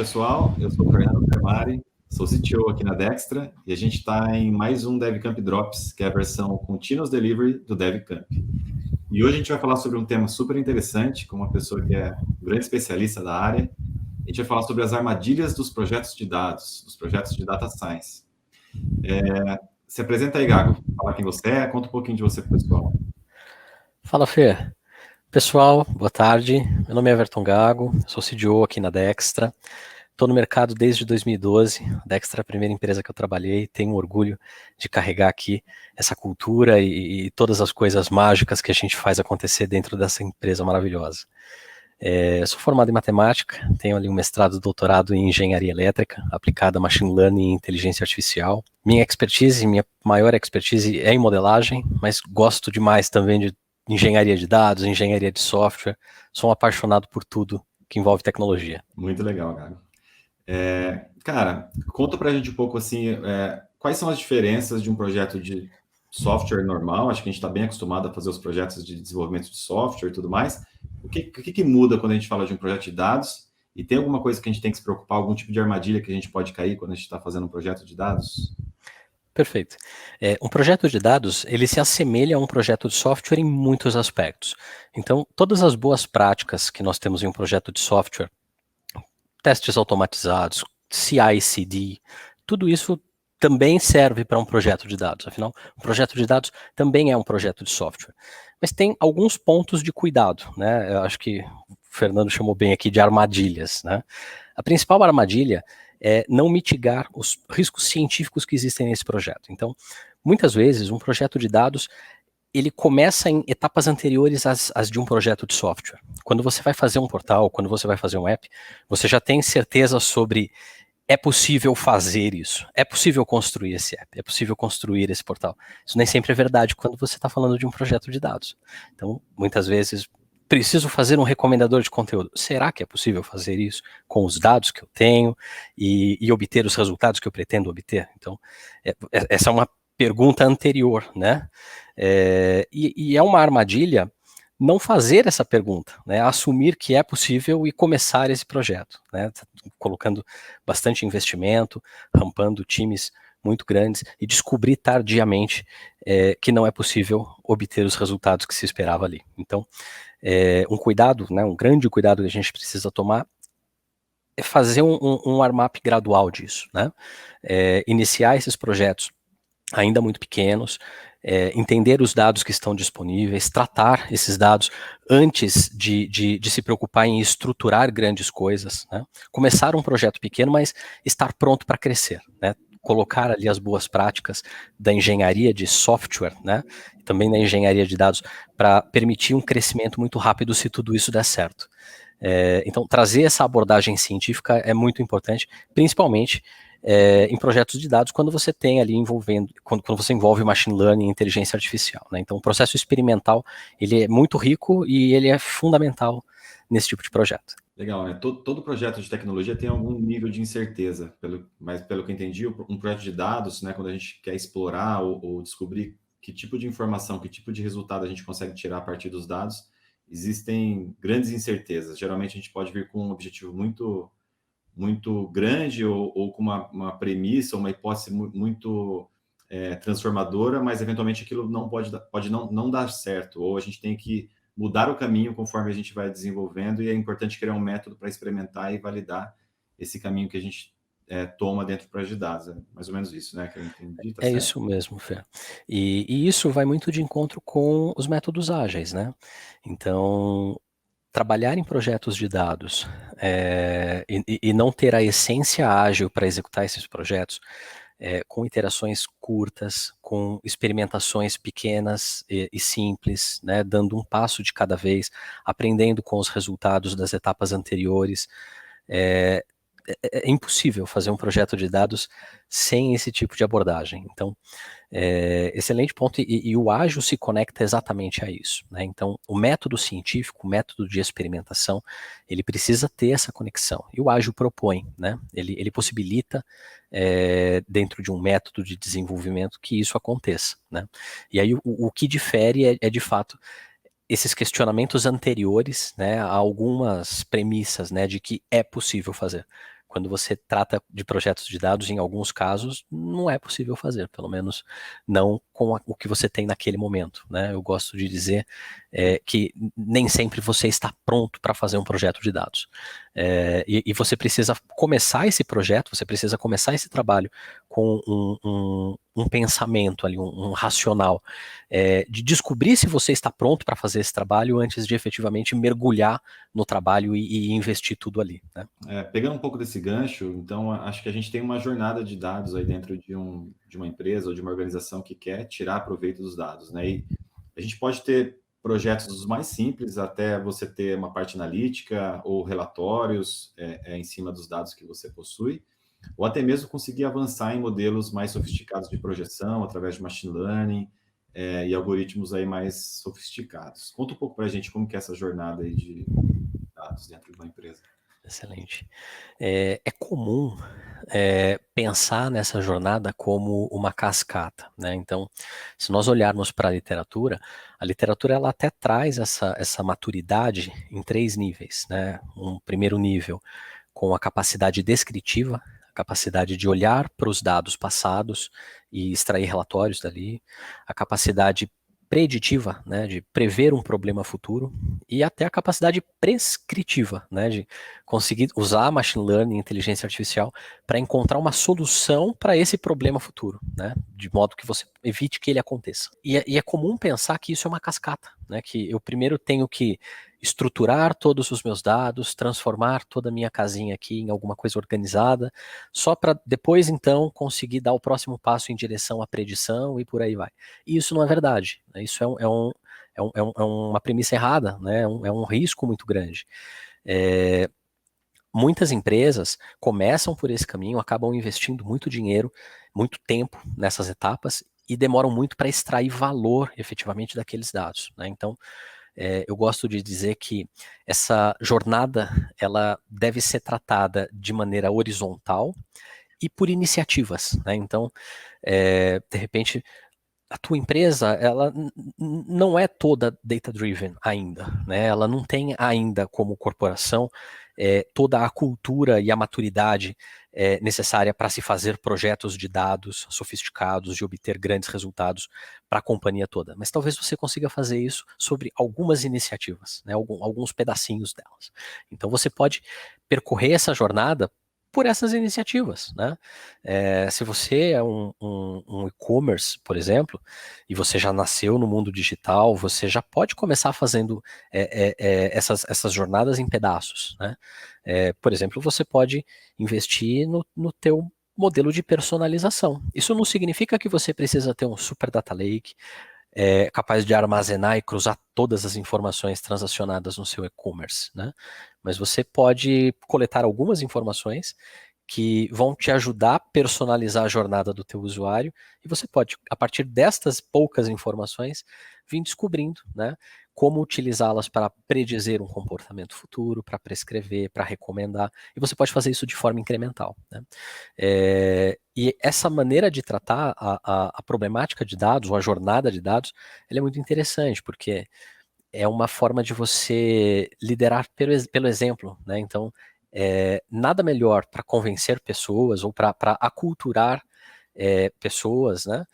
pessoal, eu sou o Fernando Carmari, sou CTO aqui na Dextra e a gente está em mais um DevCamp Drops, que é a versão Continuous Delivery do DevCamp. E hoje a gente vai falar sobre um tema super interessante, com uma pessoa que é um grande especialista da área. A gente vai falar sobre as armadilhas dos projetos de dados, dos projetos de Data Science. Se apresenta aí, Gago. Fala quem você é, conta um pouquinho de você pro pessoal. Fala, Fê. Pessoal, boa tarde. Meu nome é Everton Gago, sou CDO aqui na Dextra. Estou no mercado desde 2012. A Dextra é a primeira empresa que eu trabalhei. Tenho orgulho de carregar aqui essa cultura e todas as coisas mágicas que a gente faz acontecer dentro dessa empresa maravilhosa. Sou formado em matemática, tenho ali um mestrado e doutorado em engenharia elétrica, aplicada a machine learning e inteligência artificial. Minha maior expertise é em modelagem, mas gosto demais também de engenharia de dados, engenharia de software. Sou um apaixonado por tudo que envolve tecnologia. Muito legal, Gago. Cara, conta pra gente um pouco assim, quais são as diferenças de um projeto de software normal? Acho que a gente está bem acostumado a fazer os projetos de desenvolvimento de software e tudo mais. O que muda quando a gente fala de um projeto de dados? E tem alguma coisa que a gente tem que se preocupar, algum tipo de armadilha que a gente pode cair quando a gente está fazendo um projeto de dados? Perfeito. Um projeto de dados, ele se assemelha a um projeto de software em muitos aspectos. Então, todas as boas práticas que nós temos em um projeto de software, testes automatizados, CI/CD, tudo isso também serve para um projeto de dados. Afinal, um projeto de dados também é um projeto de software. Mas tem alguns pontos de cuidado, né? Eu acho que o Fernando chamou bem aqui de armadilhas, né? A principal armadilha é não mitigar os riscos científicos que existem nesse projeto. Então, muitas vezes, um projeto de dados ele começa em etapas anteriores às de um projeto de software. Quando você vai fazer um portal, quando você vai fazer um app, você já tem certeza sobre é possível fazer isso, é possível construir esse app, é possível construir esse portal. Isso nem sempre é verdade quando você está falando de um projeto de dados. Então, muitas vezes, preciso fazer um recomendador de conteúdo. Será que é possível fazer isso com os dados que eu tenho e obter os resultados que eu pretendo obter? Então, essa é uma pergunta anterior, né? E é uma armadilha não fazer essa pergunta, né? Assumir que é possível e começar esse projeto, né? Colocando bastante investimento, rampando times muito grandes e descobrir tardiamente que não é possível obter os resultados que se esperava ali. Então, um cuidado, né, um grande cuidado que a gente precisa tomar é fazer um warm-up gradual disso, né? Iniciar esses projetos ainda muito pequenos, entender os dados que estão disponíveis, tratar esses dados antes de se preocupar em estruturar grandes coisas, né? Começar um projeto pequeno, mas estar pronto para crescer, né? Colocar ali as boas práticas da engenharia de software, né? Também da engenharia de dados, para permitir um crescimento muito rápido se tudo isso der certo. Então, trazer essa abordagem científica é muito importante, principalmente em projetos de dados, quando você tem ali quando você envolve machine learning e inteligência artificial, né? Então, o processo experimental, ele é muito rico e ele é fundamental nesse tipo de projeto. Legal, né? Todo projeto de tecnologia tem algum nível de incerteza, mas pelo que eu entendi, um projeto de dados, né, quando a gente quer explorar ou descobrir que tipo de informação, que tipo de resultado a gente consegue tirar a partir dos dados, existem grandes incertezas. Geralmente a gente pode vir com um objetivo muito grande ou com uma premissa, uma hipótese muito transformadora, mas eventualmente aquilo pode não dar certo, ou a gente tem que mudar o caminho conforme a gente vai desenvolvendo, e é importante criar um método para experimentar e validar esse caminho que a gente toma dentro do projeto de dados. É mais ou menos isso, né, que eu entendi, tá É certo? isso mesmo, Fê. E isso vai muito de encontro com os métodos ágeis, né? Então, trabalhar em projetos de dados e não ter a essência ágil para executar esses projetos, com iterações curtas, com experimentações pequenas e simples, né, dando um passo de cada vez, aprendendo com os resultados das etapas anteriores. É impossível fazer um projeto de dados sem esse tipo de abordagem. Então, excelente ponto, e o ágil se conecta exatamente a isso, né? Então, o método científico, o método de experimentação, ele precisa ter essa conexão, e o ágil propõe, né? Ele possibilita, dentro de um método de desenvolvimento, que isso aconteça, né? E aí o que difere de fato, esses questionamentos anteriores, né, a algumas premissas, né, de que é possível fazer. Quando você trata de projetos de dados, em alguns casos, não é possível fazer, pelo menos não com o que você tem naquele momento, né? Eu gosto de dizer que nem sempre você está pronto para fazer um projeto de dados. E você precisa começar esse projeto, você precisa começar esse trabalho com um pensamento ali, um racional, de descobrir se você está pronto para fazer esse trabalho antes de efetivamente mergulhar no trabalho e investir tudo ali, né? Pegando um pouco desse gancho, então acho que a gente tem uma jornada de dados aí dentro de uma empresa ou de uma organização que quer tirar proveito dos dados, né? E a gente pode ter projetos dos mais simples até você ter uma parte analítica ou relatórios em cima dos dados que você possui, ou até mesmo conseguir avançar em modelos mais sofisticados de projeção através de machine learning e algoritmos aí mais sofisticados. Conta um pouco para a gente como que é essa jornada aí de dados dentro de uma empresa. Excelente. É comum pensar nessa jornada como uma cascata, né? Então, se nós olharmos para a literatura ela até traz essa maturidade em 3 níveis, né? Um primeiro nível com a capacidade descritiva, a capacidade de olhar para os dados passados e extrair relatórios dali, a capacidade preditiva, né, de prever um problema futuro, e até a capacidade prescritiva, né, de conseguir usar machine learning, inteligência artificial, para encontrar uma solução para esse problema futuro, né, de modo que você evite que ele aconteça. E é comum pensar que isso é uma cascata, né, que eu primeiro tenho que estruturar todos os meus dados, transformar toda a minha casinha aqui em alguma coisa organizada, só para depois então conseguir dar o próximo passo em direção à predição e por aí vai. E isso não é verdade, né? Isso é uma premissa errada, né? É um risco muito grande. Muitas empresas começam por esse caminho, acabam investindo muito dinheiro, muito tempo nessas etapas e demoram muito para extrair valor efetivamente daqueles dados, né? Então, eu gosto de dizer que essa jornada ela deve ser tratada de maneira horizontal e por iniciativas, né? Então, de repente, a tua empresa ela não é toda data-driven ainda, né? Ela não tem ainda como corporação toda a cultura e a maturidade necessária para se fazer projetos de dados sofisticados e obter grandes resultados para a companhia toda. Mas talvez você consiga fazer isso sobre algumas iniciativas, né? Alguns pedacinhos delas. Então você pode percorrer essa jornada por essas iniciativas, né? Se você é um e-commerce, por exemplo, e você já nasceu no mundo digital, você já pode começar fazendo essas jornadas em pedaços, né? Por exemplo, você pode investir no teu modelo de personalização. Isso não significa que você precisa ter um super data lake, capaz de armazenar e cruzar todas as informações transacionadas no seu e-commerce, né? Mas você pode coletar algumas informações que vão te ajudar a personalizar a jornada do teu usuário e você pode, a partir destas poucas informações, vir descobrindo, né, como utilizá-las para predizer um comportamento futuro, para prescrever, para recomendar, e você pode fazer isso de forma incremental, né? E essa maneira de tratar a problemática de dados, ou a jornada de dados, ela é muito interessante, porque é uma forma de você liderar pelo exemplo, né? Então, nada melhor para convencer pessoas ou para aculturar pessoas, né?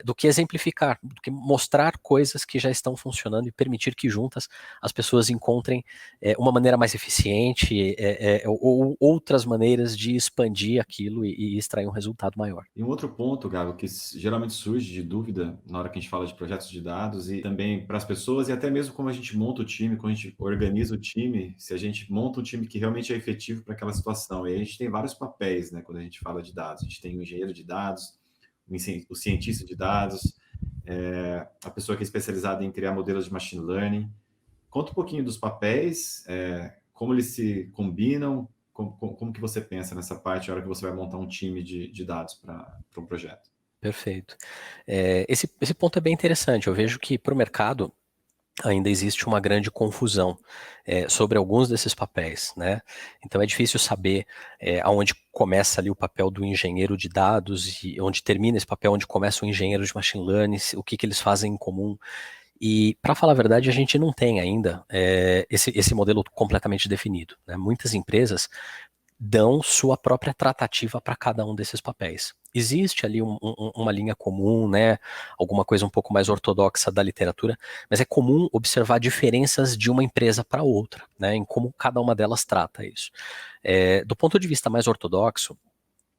Do que exemplificar, do que mostrar coisas que já estão funcionando e permitir que juntas as pessoas encontrem uma maneira mais eficiente ou outras maneiras de expandir aquilo e extrair um resultado maior. E um outro ponto, Gabo, que geralmente surge de dúvida na hora que a gente fala de projetos de dados e também para as pessoas e até mesmo como a gente monta o time, como a gente organiza o time, se a gente monta um time que realmente é efetivo para aquela situação. E aí a gente tem vários papéis, né, quando a gente fala de dados. A gente tem o engenheiro de dados, o cientista de dados, a pessoa que é especializada em criar modelos de machine learning. Conta um pouquinho dos papéis, como eles se combinam, como que você pensa nessa parte, na hora que você vai montar um time de dados para um projeto? Perfeito. Esse ponto é bem interessante. Eu vejo que para o mercado ainda existe uma grande confusão sobre alguns desses papéis, né? Então é difícil saber aonde começa ali o papel do engenheiro de dados e onde termina esse papel, onde começa o engenheiro de machine learning, o que eles fazem em comum. E, para falar a verdade, a gente não tem ainda esse modelo completamente definido, né? Muitas empresas dão sua própria tratativa para cada um desses papéis. Existe ali uma linha comum, né, alguma coisa um pouco mais ortodoxa da literatura, mas é comum observar diferenças de uma empresa para outra, né, em como cada uma delas trata isso. Do ponto de vista mais ortodoxo,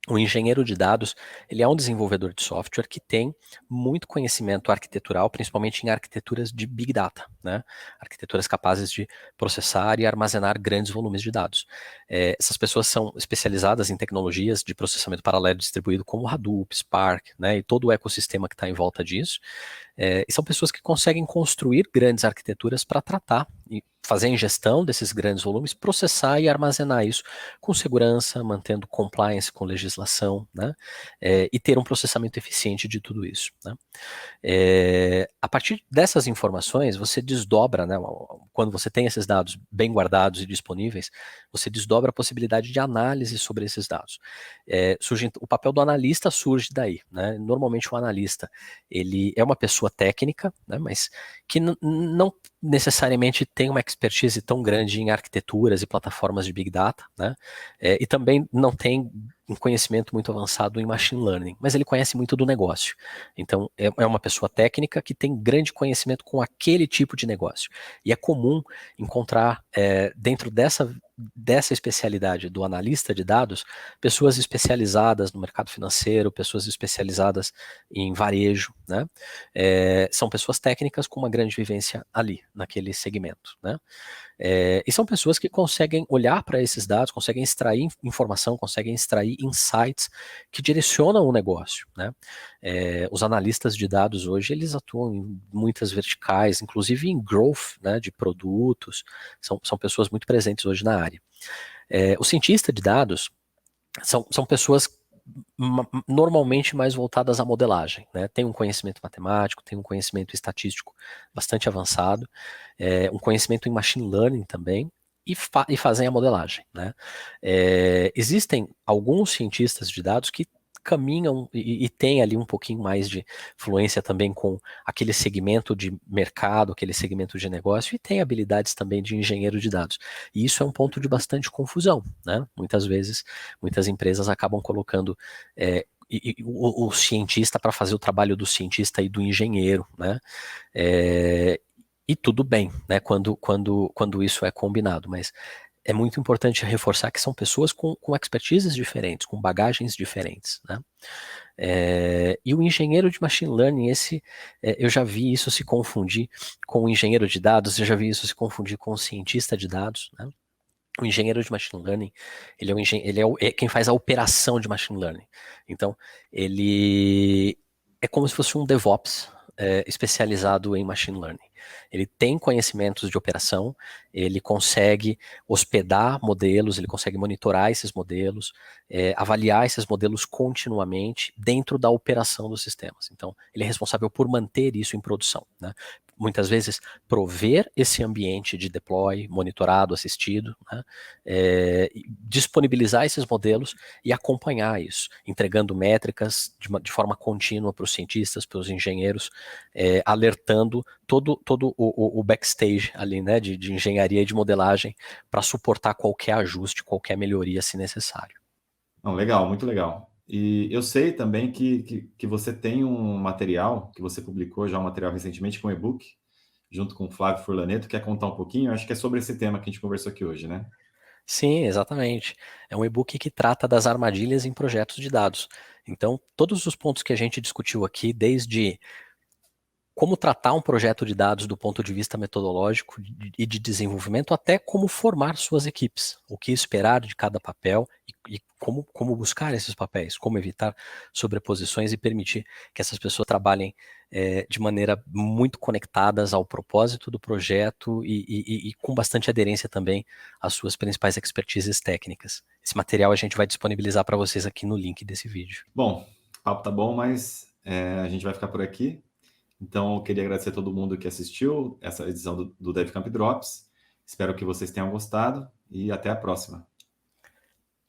o engenheiro de dados, ele é um desenvolvedor de software que tem muito conhecimento arquitetural, principalmente em arquiteturas de Big Data, né? Arquiteturas capazes de processar e armazenar grandes volumes de dados. Essas pessoas são especializadas em tecnologias de processamento paralelo distribuído, como Hadoop, Spark, né? E todo o ecossistema que está em volta disso. E são pessoas que conseguem construir grandes arquiteturas para tratar e fazer a ingestão desses grandes volumes, processar e armazenar isso com segurança, mantendo compliance com legislação, né? E ter um processamento eficiente de tudo isso, né? A partir dessas informações, você desdobra, né, quando você tem esses dados bem guardados e disponíveis, você desdobra a possibilidade de análise sobre esses dados. O papel do analista surge daí, né? Normalmente o analista, ele é uma pessoa técnica, né, mas que não necessariamente tem uma expertise tão grande em arquiteturas e plataformas de Big Data, né? E também não tem um conhecimento muito avançado em machine learning, mas ele conhece muito do negócio. Então, é uma pessoa técnica que tem grande conhecimento com aquele tipo de negócio. E é comum encontrar dentro dessa especialidade do analista de dados, pessoas especializadas no mercado financeiro, pessoas especializadas em varejo, né? São pessoas técnicas com uma grande vivência ali, naquele segmento, né? E são pessoas que conseguem olhar para esses dados, conseguem extrair informação, conseguem extrair insights que direcionam o negócio, né? Os analistas de dados hoje, eles atuam em muitas verticais, inclusive em growth, né, de produtos, são pessoas muito presentes hoje na área. O cientista de dados são pessoas normalmente mais voltadas à modelagem, né? Tem um conhecimento matemático, tem um conhecimento estatístico bastante avançado, um conhecimento em machine learning também, e fazem a modelagem, né? Existem alguns cientistas de dados que caminham e têm ali um pouquinho mais de fluência também com aquele segmento de mercado, aquele segmento de negócio, e tem habilidades também de engenheiro de dados. E isso é um ponto de bastante confusão, né? Muitas vezes, muitas empresas acabam colocando o cientista para fazer o trabalho do cientista e do engenheiro, né? E tudo bem, né? Quando isso é combinado, mas é muito importante reforçar que são pessoas com expertises diferentes, com bagagens diferentes, né? E o engenheiro de machine learning, eu já vi isso se confundir com o engenheiro de dados, eu já vi isso se confundir com o cientista de dados, né? O engenheiro de machine learning, ele é quem faz a operação de machine learning. Então, ele é como se fosse um DevOps especializado em machine learning. Ele tem conhecimentos de operação, ele consegue hospedar modelos, ele consegue monitorar esses modelos, avaliar esses modelos continuamente dentro da operação dos sistemas. Então, ele é responsável por manter isso em produção, né? Muitas vezes prover esse ambiente de deploy, monitorado, assistido, né? Disponibilizar esses modelos e acompanhar isso, entregando métricas de forma contínua para os cientistas, para os engenheiros, alertando todo o backstage ali, né, de engenharia e de modelagem para suportar qualquer ajuste, qualquer melhoria se necessário. Não, legal, muito legal. E eu sei também que você tem um material, que você publicou já um material recentemente com e-book, junto com o Flávio Furlaneto, quer contar um pouquinho? Acho que é sobre esse tema que a gente conversou aqui hoje, né? Sim, exatamente. É um e-book que trata das armadilhas em projetos de dados. Então, todos os pontos que a gente discutiu aqui, desde como tratar um projeto de dados do ponto de vista metodológico e de desenvolvimento, até como formar suas equipes, o que esperar de cada papel e como buscar esses papéis, como evitar sobreposições e permitir que essas pessoas trabalhem de maneira muito conectadas ao propósito do projeto e com bastante aderência também às suas principais expertises técnicas. Esse material a gente vai disponibilizar para vocês aqui no link desse vídeo. Bom, o papo tá bom, mas a gente vai ficar por aqui. Então, eu queria agradecer a todo mundo que assistiu essa edição do DevCamp Drops. Espero que vocês tenham gostado e até a próxima.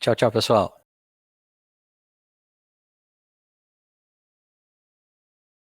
Tchau, tchau, pessoal.